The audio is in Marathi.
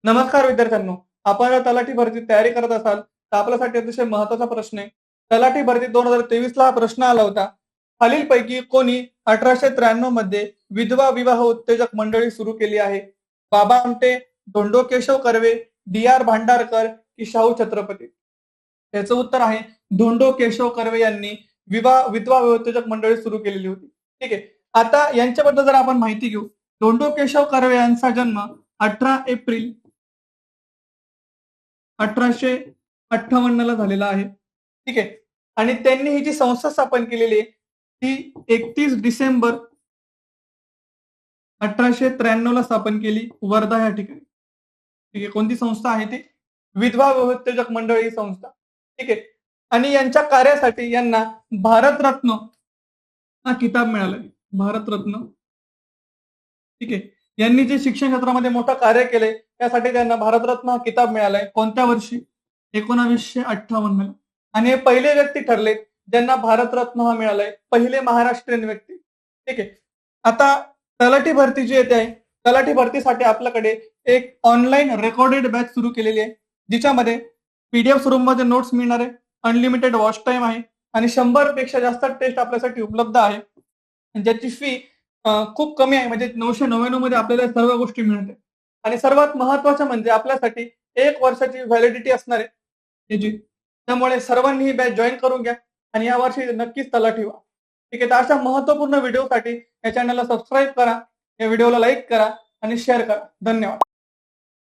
नमस्कार विद्यार्थ्यांनो, आपण जर तलाठी भरती तयारी करत असाल तर आपल्यासाठी अतिशय महत्वाचा प्रश्न आहे. तलाठी भरती 2023 ला हा प्रश्न आला होता. खालीलपैकी कोणी 1893 मध्ये विधवा विवाह उत्तेजक मंडळी सुरू केली आहे? बाबा आमटे, धोंडो केशव कर्वे, डी.आर. भांडारकर की शाहू छत्रपती? याचं उत्तर आहे धोंडो केशव कर्वे यांनी विधवा विवाह उत्तेजक मंडळी सुरू केलेली होती. ठीक आहे. आता यांच्याबद्दल जर आपण माहिती घेऊ, धोंडो केशव कर्वे यांचा जन्म 18 एप्रिल 1858 ला झालेला आहे. ठीक आहे. आणि त्यांनी ही जी संस्था स्थापन केलेली आहे ती 31 डिसेंबर 1893 ला स्थापन केली वर्धा या ठिकाणी. ठीक आहे. कोणती संस्था आहे ती? विधवा विवाहोत्तेजक मंडळ ही संस्था. ठीक आहे. आणि यांच्या कार्यासाठी यांना भारतरत्न हा किताब मिळाला. भारतरत्न. ठीक आहे. यांनी जे शिक्षण क्षेत्रामध्ये मोठं कार्य केले त्यासाठी त्यांना भारतरत्न हा किताब मिळालाय. कोणत्या वर्षी? 1958 ला. आणि हे पहिले व्यक्ती ठरले ज्यांना भारतरत्न हा मिळालाय. पहिले महाराष्ट्रीयन व्यक्ती. ठीक आहे. आता तलाठी भरती जी येते आहे, तलाठी भरतीसाठी आपल्याकडे एक ऑनलाईन रेकॉर्डेड बॅच सुरू केलेली आहे, जिच्यामध्ये पीडीएफ स्वरूपामध्ये नोट्स मिळणार आहे, अनलिमिटेड वॉच टाइम आहे आणि 100 पेक्षा जास्त टेस्ट आपल्यासाठी उपलब्ध आहे. ज्याची फी खूप कमी आहे, म्हणजे 999 मध्ये आपल्याला सर्व गोष्टी मिळतात. आणि सर्वात महत्वाचं म्हणजे आपल्यासाठी 1 वर्षाची व्हॅलिडिटी असणार आहे याची. त्यामुळे सर्वांनी ही बॅच जॉईन करून घ्या आणि या वर्षी नक्कीच तलाठी व्हा. ठीक आहे. तर अशा महत्वपूर्ण व्हिडिओसाठी या चॅनलला सबस्क्राईब करा, या व्हिडिओला लाईक करा आणि शेअर करा. धन्यवाद.